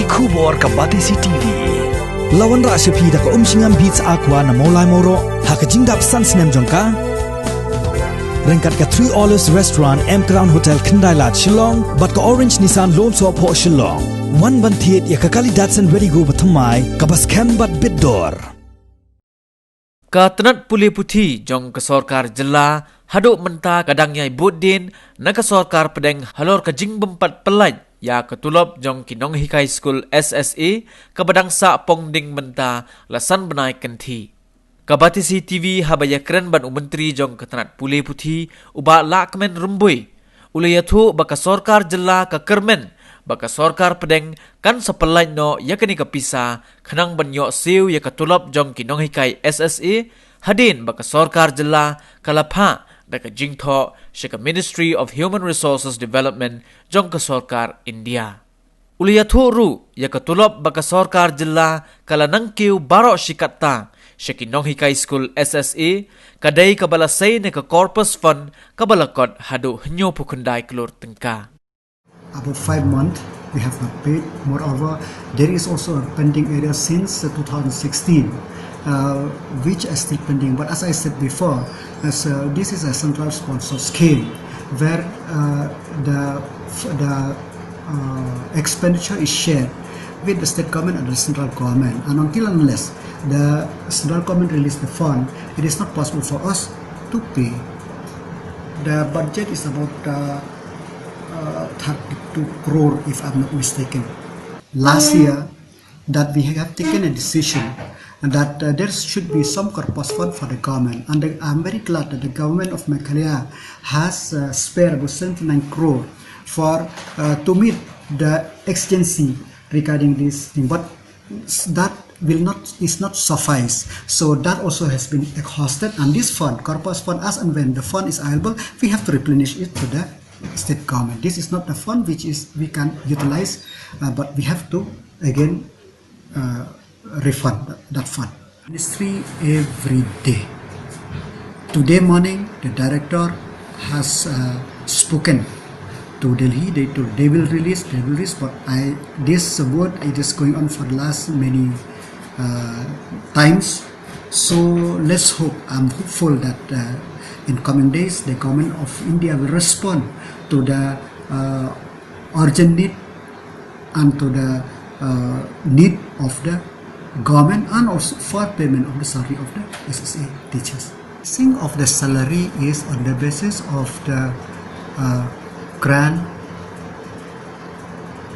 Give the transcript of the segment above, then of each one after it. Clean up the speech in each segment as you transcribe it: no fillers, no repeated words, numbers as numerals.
Kubor ka Batisi TV. Lawan ra sepi da ka singam beats aqua na molai moro ha ka jingdap sans nem jongka. Rengkat ka 3 Olives Restaurant M Crown Hotel Kendai Lat Shillong bat ka Orange Nissan Lone So Po Shillong. Wan ban thiet ya ka kali Datsun Ready Go bathamai ka bas kem bat bidor. Katanat puli puthi jong ke sorkar jela haduk menta kadang nyai budin na ke sorkar pedeng halor ke jing bempat pelaj ya ketulop jong kinong hikai school SSA ke badang sa pongding menta lasan benai kenti. Kabatisi TV habaya keren ban menteri jong katanat puli puthi uba la kemen rumbui. Ulayatu baka sorkar jela ke kermen baka sorkar pedeng kan sepelai no ya kini kepisa kenang banyo siu ya ketulop jong kinong hikai SSA hadin baka sorkar jela kalapha daka jingtho shika Ministry of Human Resources Development jong ke sorkar India. Uliyathu ru ya ketulop baka sorkar jela kala nangkiu barok shikatta shikinong hikai school SSA kadai kabala say ne ka corpus fund kabalakot hadu henyo pukundai kelur tengka. About 5 months we have not paid. Moreover, there is also a pending area since 2016 which is still pending. But as I said before, this is a central sponsor scheme where the expenditure is shared with the state government and the central government, and until unless the central government release the fund, it is not possible for us to pay. The budget is about 32 crore if I'm not mistaken. Last year that we have taken a decision that there should be some corpus fund for the government, and I'm very glad that the government of Meghalaya has spared about 79 crore for to meet the exigency regarding this thing, but that is not suffice. So that also has been exhausted, and this fund, corpus fund, as and when the fund is available, we have to replenish it to the state government. This is not the fund which is we can utilize, but we have to again refund that fund. Ministry every day. Today morning, the director has spoken to Delhi. They will release, but this word it is going on for the last many times. So let's hope. I'm hopeful that in coming days, the government of India will respond to the urgent need and to the need of the government, and also for payment of the salary of the SSA teachers. Think of the salary is on the basis of the grant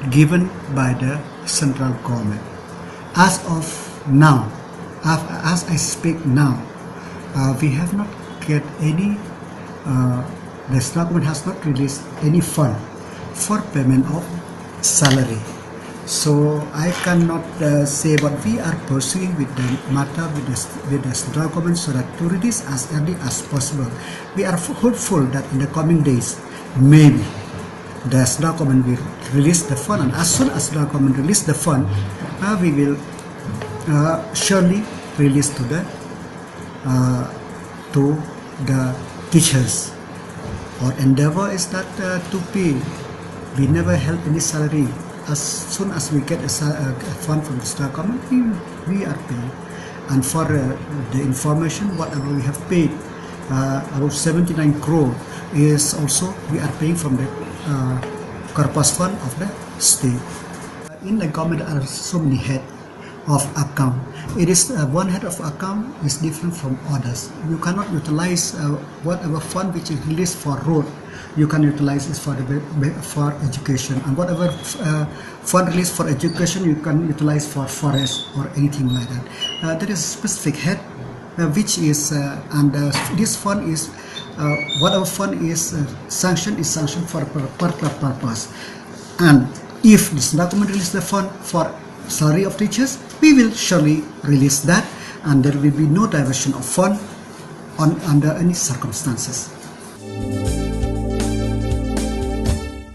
given by the central government. As of now, as I speak now, we have not get any, the central government has not released any fund for payment of salary. So I cannot say, but we are pursuing with the matter with the central government so that to release as early as possible. We are hopeful that in the coming days, maybe the central government will release the fund, and as soon as the government release the fund, we will surely release to the teachers. Our endeavor is that to pay. We never held any salary. As soon as we get a fund from the state government, we are paying. And for the information, whatever we have paid, about 79 crore is also we are paying from the corpus fund of the state. In the government there are so many heads of account. It is one head of account is different from others. You cannot utilize whatever fund which is released for road, you can utilize it for education, and whatever fund released for education you can utilize for forest or anything like that. There is a specific head which is and this fund is whatever fund is sanctioned for a particular purpose, and if the government release the fund for salary of teachers, we will surely release that, and there will be no diversion of fund under any circumstances.